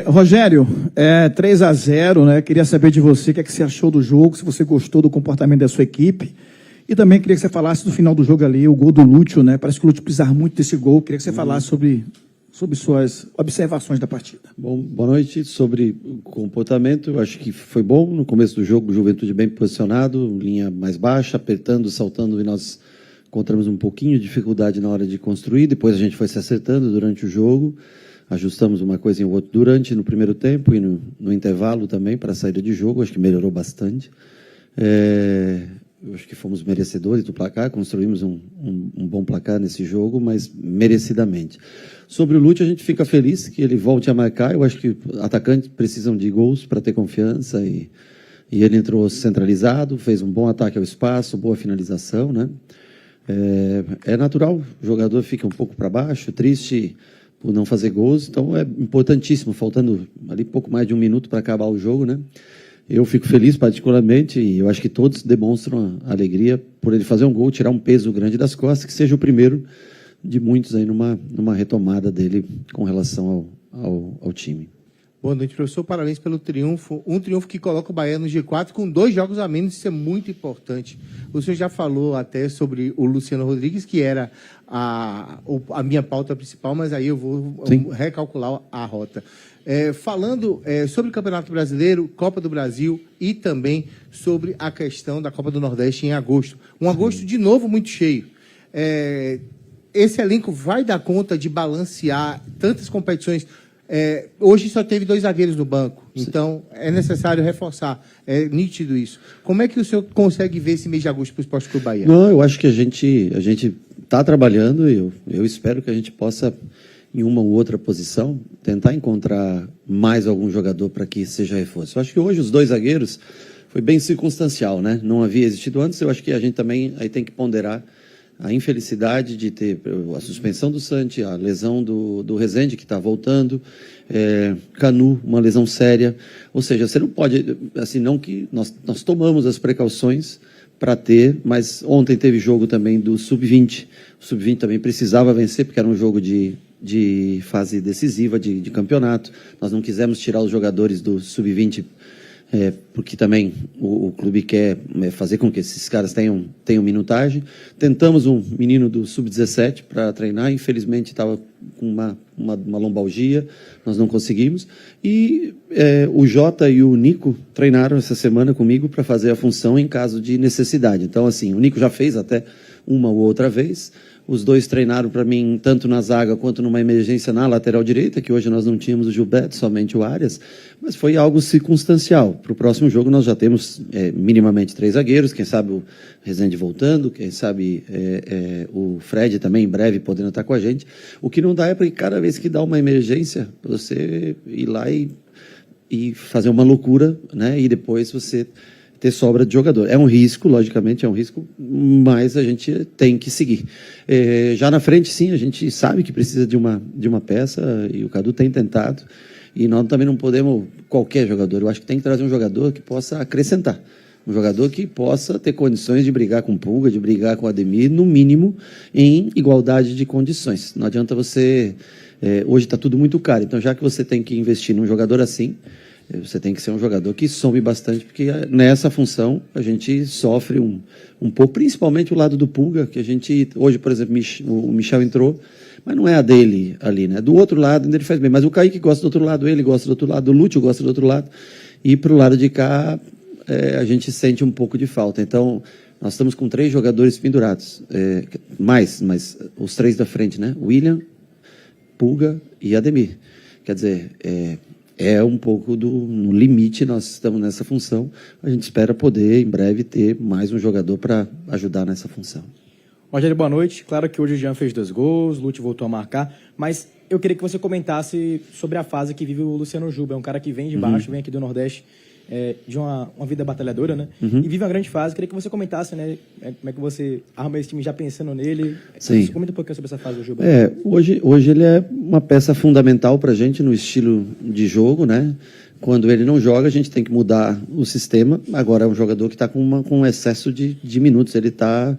Rogério, 3-0, né? Queria saber de você o que é que você achou do jogo, se você gostou do comportamento da sua equipe. E também queria que você falasse do final do jogo ali, o gol do Lúcio, né? Parece que o Lúcio precisava muito desse gol. Queria que você falasse sobre suas observações da partida. Bom, boa noite. Sobre o comportamento, eu acho que foi bom. No começo do jogo, o Juventude bem posicionado, linha mais baixa, apertando, saltando, e nós encontramos um pouquinho de dificuldade na hora de construir. Depois a gente foi se acertando durante o jogo. Ajustamos uma coisa ou outra no primeiro tempo e no intervalo também, para a saída de jogo. Acho que melhorou bastante. Eu acho que fomos merecedores do placar, construímos um bom placar nesse jogo, mas merecidamente. Sobre o Lúcio, a gente fica feliz que ele volte a marcar. Eu acho que atacantes precisam de gols para ter confiança e ele entrou centralizado, fez um bom ataque ao espaço, boa finalização, né? É natural, o jogador fica um pouco para baixo, triste por não fazer gols, então é importantíssimo, faltando ali pouco mais de um minuto para acabar o jogo, né? Eu fico feliz particularmente e eu acho que todos demonstram a alegria por ele fazer um gol, tirar um peso grande das costas, que seja o primeiro de muitos aí numa retomada dele com relação ao time. Boa noite, professor. Parabéns pelo triunfo. Um triunfo que coloca o Bahia no G4 com 2 jogos a menos, isso é muito importante. O senhor já falou até sobre o Luciano Rodrigues, que era a minha pauta principal, mas aí eu vou recalcular a rota. Falando sobre o Campeonato Brasileiro, Copa do Brasil e também sobre a questão da Copa do Nordeste em agosto. Um agosto, de novo, muito cheio. Esse elenco vai dar conta de balancear tantas competições. Hoje só teve 2 zagueiros no banco, então é necessário reforçar. É nítido isso. Como é que o senhor consegue ver esse mês de agosto para o Esporte Clube Bahia? Não, eu acho que a gente está trabalhando e eu espero que a gente possa, em uma ou outra posição, tentar encontrar mais algum jogador para que seja reforço. Eu acho que hoje os 2 zagueiros foi bem circunstancial, né? Não havia existido antes. Eu acho que a gente também aí tem que ponderar a infelicidade de ter a suspensão do Santi, a lesão do Rezende, que está voltando, Canu, uma lesão séria. Ou seja, você não pode, assim, não que nós tomamos as precauções para ter, mas ontem teve jogo também do Sub-20. O Sub-20 também precisava vencer, porque era um jogo de fase decisiva de campeonato. Nós não quisemos tirar os jogadores do Sub-20, porque também o clube quer fazer com que esses caras tenham minutagem. Tentamos um menino do Sub-17 para treinar, infelizmente estava com uma lombalgia, nós não conseguimos. E o Jota e o Nico treinaram essa semana comigo para fazer a função em caso de necessidade. Então, assim, o Nico já fez até uma ou outra vez. Os 2 treinaram para mim, tanto na zaga quanto numa emergência na lateral direita, que hoje nós não tínhamos o Gilberto, somente o Arias, mas foi algo circunstancial. Para o próximo jogo nós já temos minimamente 3 zagueiros, quem sabe o Rezende voltando, quem sabe o Fred também em breve podendo estar com a gente. O que não dá é para cada vez que dá uma emergência, você ir lá e fazer uma loucura, né? E depois você ter sobra de jogador. É um risco, logicamente, é um risco, mas a gente tem que seguir. Já na frente, sim, a gente sabe que precisa de uma peça, e o Cadu tem tentado, e nós também não podemos, qualquer jogador, eu acho que tem que trazer um jogador que possa acrescentar, um jogador que possa ter condições de brigar com o Pulga, de brigar com o Ademir, no mínimo, em igualdade de condições. Não adianta você... hoje está tudo muito caro, então já que você tem que investir num jogador assim, você tem que ser um jogador que some bastante, porque nessa função a gente sofre um pouco, principalmente o lado do Pulga, que a gente, hoje, por exemplo, o Michel entrou, mas não é a dele ali, né? Do outro lado, ainda ele faz bem, mas o Kaique gosta do outro lado, ele gosta do outro lado, o Lúcio gosta do outro lado, e para o lado de cá a gente sente um pouco de falta. Então, nós estamos com 3 jogadores pendurados, mas os 3 da frente, né? William, Pulga e Ademir. Quer dizer, um pouco no limite, nós estamos nessa função. A gente espera poder, em breve, ter mais um jogador para ajudar nessa função. Rogério, boa noite. Claro que hoje o Jean fez 2 gols, o Lúcio voltou a marcar, mas eu queria que você comentasse sobre a fase que vive o Luciano Juba. É um cara que vem de baixo, vem aqui do Nordeste, de uma vida batalhadora, né? E vive uma grande fase. Queria que você comentasse, né? Como é que você arma esse time já pensando nele. Sim. Comenta um pouquinho sobre essa fase do Juba. Hoje ele é uma peça fundamental para a gente no estilo de jogo, né? Quando ele não joga, a gente tem que mudar o sistema. Agora é um jogador que está com um excesso de minutos. Ele está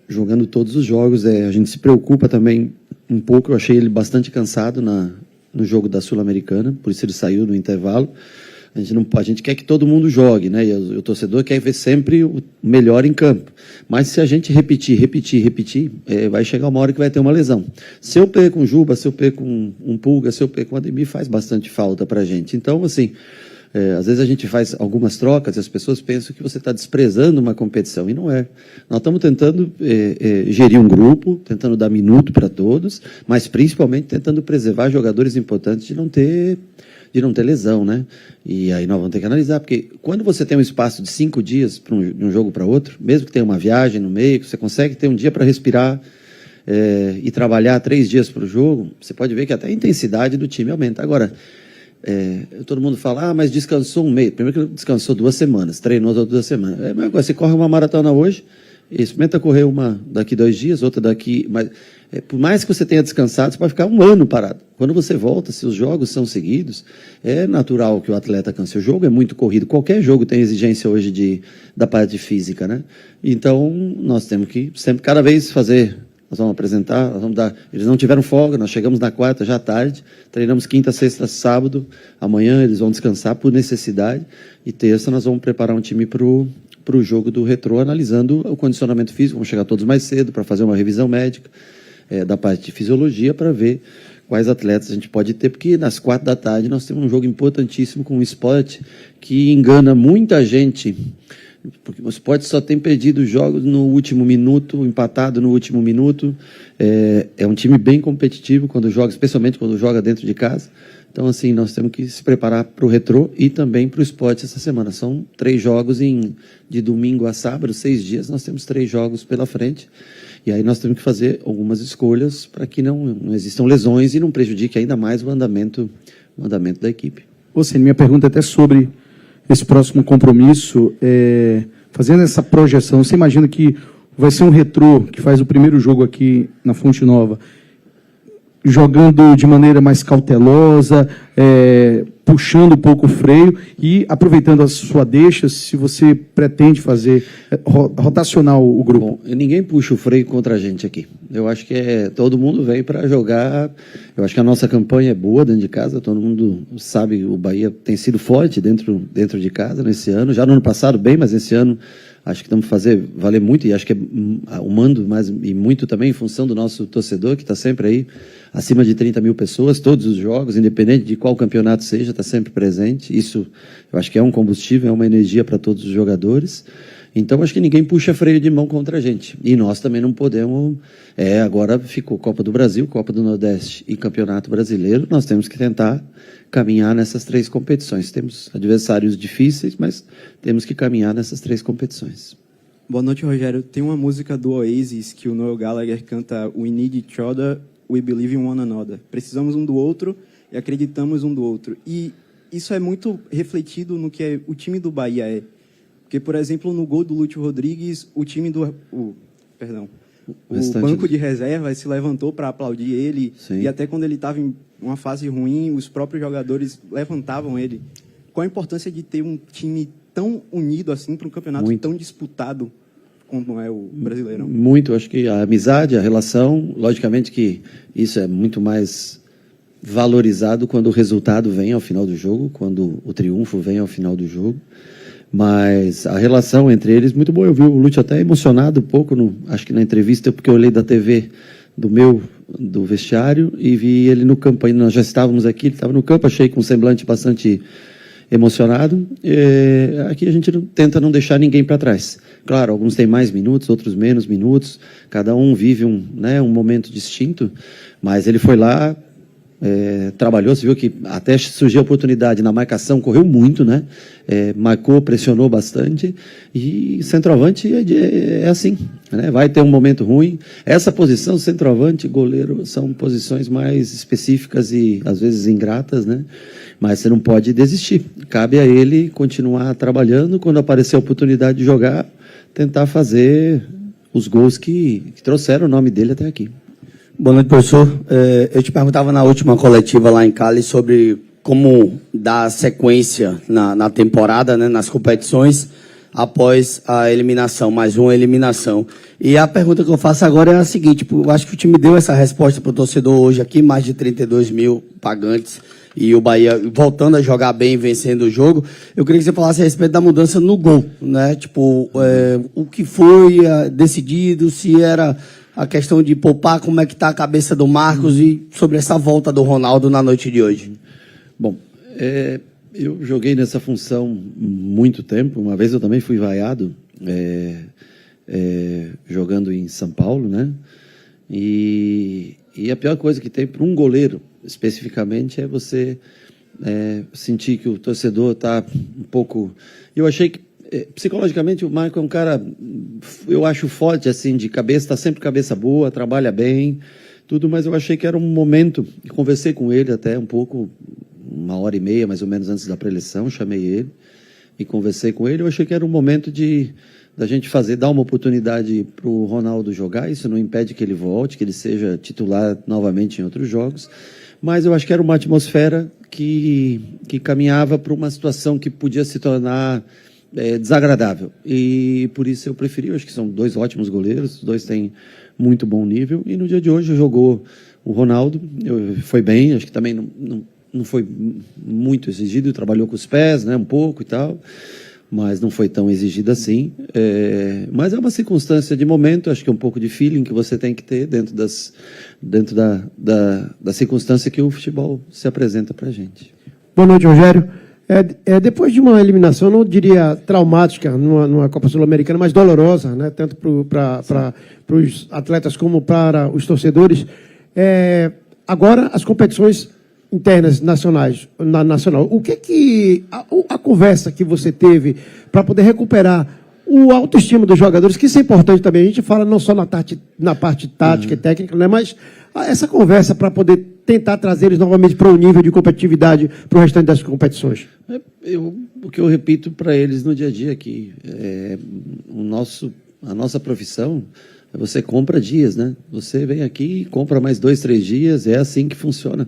jogando todos os jogos. A gente se preocupa também um pouco. Eu achei ele bastante cansado no jogo da Sul-Americana, por isso ele saiu no intervalo. A gente quer que todo mundo jogue, né? E o torcedor quer ver sempre o melhor em campo. Mas se a gente repetir, vai chegar uma hora que vai ter uma lesão. Se eu perco um Juba, se eu perco um Pulga, se eu perco um Ademir, faz bastante falta pra gente. Então, assim, às vezes a gente faz algumas trocas e as pessoas pensam que você está desprezando uma competição, e não é. Nós estamos tentando gerir um grupo, tentando dar minuto para todos, mas principalmente tentando preservar jogadores importantes de não ter lesão, né? E aí nós vamos ter que analisar, porque quando você tem um espaço de 5 dias de um jogo para outro, mesmo que tenha uma viagem no meio, você consegue ter um dia para respirar e trabalhar 3 dias para o jogo, você pode ver que até a intensidade do time aumenta. Agora, todo mundo fala, mas descansou um mês. Primeiro que descansou 2 semanas, treinou 2 semanas. Mas agora, você corre uma maratona hoje, experimenta correr uma daqui 2 dias, outra daqui... por mais que você tenha descansado, você pode ficar 1 ano parado. Quando você volta, se os jogos são seguidos, é natural que o atleta canse. O jogo é muito corrido. Qualquer jogo tem exigência hoje da parte física, né? Então, nós temos que sempre, cada vez fazer... Nós vamos apresentar, eles não tiveram folga, nós chegamos na quarta já à tarde, treinamos quinta, sexta, sábado, amanhã eles vão descansar por necessidade, e terça nós vamos preparar um time para o jogo do Retrô, analisando o condicionamento físico, vamos chegar todos mais cedo para fazer uma revisão médica, da parte de fisiologia, para ver quais atletas a gente pode ter, porque nas 4 da tarde nós temos um jogo importantíssimo com um esporte que engana muita gente, porque o esporte só tem perdido jogos no último minuto, empatado no último minuto. É um time bem competitivo quando joga, especialmente quando joga dentro de casa. Então, assim, nós temos que se preparar para o Retrô e também para o esporte essa semana. São 3 jogos de domingo a sábado, 6 dias, nós temos 3 jogos pela frente. E aí nós temos que fazer algumas escolhas para que não existam lesões e não prejudique ainda mais o andamento da equipe. Você, minha pergunta é até sobre esse próximo compromisso, fazendo essa projeção, você imagina que vai ser um Retrô que faz o primeiro jogo aqui na Fonte Nova, jogando de maneira mais cautelosa, puxando um pouco o freio e aproveitando a sua deixa, se você pretende fazer, rotacionar o grupo? Bom, ninguém puxa o freio contra a gente aqui. Eu acho que todo mundo vem para jogar. Eu acho que a nossa campanha é boa dentro de casa, todo mundo sabe, o Bahia tem sido forte dentro de casa nesse ano, já no ano passado bem, mas esse ano acho que estamos fazendo valer muito, e acho que o mando, mas e muito também em função do nosso torcedor, que está sempre aí, acima de 30 mil pessoas, todos os jogos, independente de qual campeonato seja, está sempre presente. Isso, eu acho que é um combustível, é uma energia para todos os jogadores. Então, acho que ninguém puxa freio de mão contra a gente. E nós também não podemos... agora ficou Copa do Brasil, Copa do Nordeste e Campeonato Brasileiro. Nós temos que tentar caminhar nessas 3 competições. Temos adversários difíceis, mas temos que caminhar nessas 3 competições. Boa noite, Rogério. Tem uma música do Oasis que o Noel Gallagher canta We Need Each Other, We Believe in One Another. Precisamos um do outro e acreditamos um do outro. E isso é muito refletido no que o time do Bahia é. Porque, por exemplo, no gol do Lúcio Rodrigues, o banco de reservas se levantou para aplaudir ele. Sim. E até quando ele estava em uma fase ruim, os próprios jogadores levantavam ele. Qual a importância de ter um time tão unido assim para um campeonato tão disputado como é o Brasileirão? Muito. Acho que a amizade, a relação, logicamente que isso é muito mais valorizado quando o resultado vem ao final do jogo, quando o triunfo vem ao final do jogo. Mas a relação entre eles, muito boa. Eu vi o Lúcio até emocionado um pouco, acho que na entrevista, porque eu olhei da TV do vestiário e vi ele no campo. Nós já estávamos aqui, ele estava no campo, achei com um semblante bastante emocionado. Aqui a gente tenta não deixar ninguém para trás. Claro, alguns têm mais minutos, outros menos minutos, cada um vive um momento distinto, mas ele foi lá, trabalhou, você viu que até surgiu a oportunidade na marcação, correu muito, né? Marcou, pressionou bastante, e centroavante é assim, né? Vai ter um momento ruim. Essa posição, centroavante, goleiro, são posições mais específicas e às vezes ingratas, né? Mas você não pode desistir, cabe a ele continuar trabalhando, quando aparecer a oportunidade de jogar, tentar fazer os gols que trouxeram o nome dele até aqui. Boa noite, professor. Eu te perguntava na última coletiva lá em Cali sobre como dar sequência na temporada, né, nas competições. após a eliminação, mais uma eliminação. E a pergunta que eu faço agora é a seguinte, tipo, eu acho que o time deu essa resposta para o torcedor hoje aqui, mais de 32 mil pagantes, e o Bahia voltando a jogar bem, vencendo o jogo. Eu queria que você falasse a respeito da mudança no gol, né? Tipo, o que foi decidido, se era a questão de poupar, como é que está a cabeça do Marcos e sobre essa volta do Ronaldo na noite de hoje. Bom, eu joguei nessa função muito tempo. Uma vez eu também fui vaiado, jogando em São Paulo, né? E a pior coisa que tem para um goleiro, especificamente, é você sentir que o torcedor está um pouco... Eu achei que, psicologicamente, o Marco é um cara, eu acho forte, assim, de cabeça, está sempre cabeça boa, trabalha bem, tudo, mas eu achei que era um momento, e conversei com ele até um pouco, 1h30, mais ou menos, antes da pré-eleição, chamei ele e conversei com ele. Eu achei que era um momento da gente dar uma oportunidade para o Ronaldo jogar. Isso não impede que ele volte, que ele seja titular novamente em outros jogos, mas eu acho que era uma atmosfera que caminhava para uma situação que podia se tornar desagradável, e por isso eu preferi. Eu acho que são dois ótimos goleiros, os dois têm muito bom nível, e no dia de hoje jogou o Ronaldo, foi bem, acho que também não foi muito exigido, trabalhou com os pés, né, um pouco e tal, mas não foi tão exigido assim. Mas é uma circunstância de momento, acho que é um pouco de feeling que você tem que ter dentro da circunstância que o futebol se apresenta para a gente. Boa noite, Rogério. Depois de uma eliminação, não diria traumática numa Copa Sul-Americana, mas dolorosa, né, tanto para os atletas como para os torcedores, agora as competições internas nacionais, nacional, o que a conversa que você teve para poder recuperar o autoestima dos jogadores, que isso é importante também, a gente fala não só na parte tática e técnica, né, mas essa conversa para poder tentar trazer eles novamente para um nível de competitividade para o restante das competições. O que eu repito para eles no dia a dia aqui, a nossa profissão, você compra dias, né? Você vem aqui e compra mais 2, 3 dias, é assim que funciona.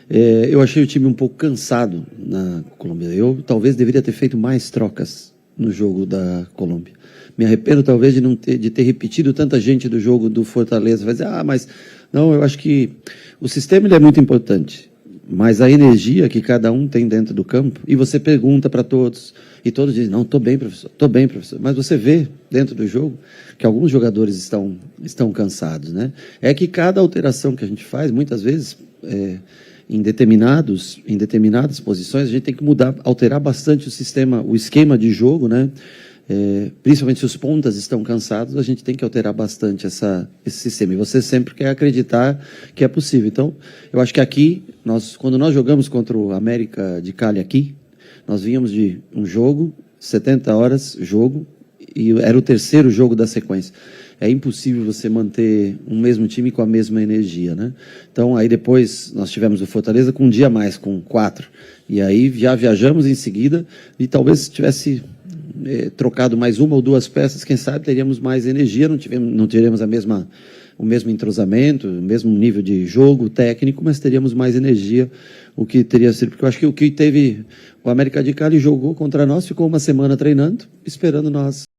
Eu achei o time um pouco cansado na Colômbia. Eu talvez deveria ter feito mais trocas no jogo da Colômbia. Me arrependo talvez de ter repetido tanta gente do jogo do Fortaleza. Vai dizer, mas não, eu acho que o sistema ele é muito importante, mas a energia que cada um tem dentro do campo, e você pergunta para todos, e todos dizem, não, estou bem, professor. Mas você vê dentro do jogo que alguns jogadores estão cansados, né? É que cada alteração que a gente faz, muitas vezes, em determinadas posições, a gente tem que alterar bastante o esquema de jogo, né? Principalmente se os pontas estão cansados, a gente tem que alterar bastante esse sistema. E você sempre quer acreditar que é possível. Então, eu acho que aqui, quando nós jogamos contra o América de Cali aqui, nós vínhamos de um jogo, 70 horas, jogo, e era o terceiro jogo da sequência. É impossível você manter um mesmo time com a mesma energia, né? Então, aí depois nós tivemos o Fortaleza com um dia a mais, com 4. E aí já viajamos em seguida, e talvez se tivesse trocado mais 1 ou 2 peças, quem sabe teríamos mais energia, não teríamos o mesmo entrosamento, o mesmo nível de jogo técnico, mas teríamos mais energia, o que teria sido, porque eu acho que o América de Cali jogou contra nós, ficou uma semana treinando, esperando nós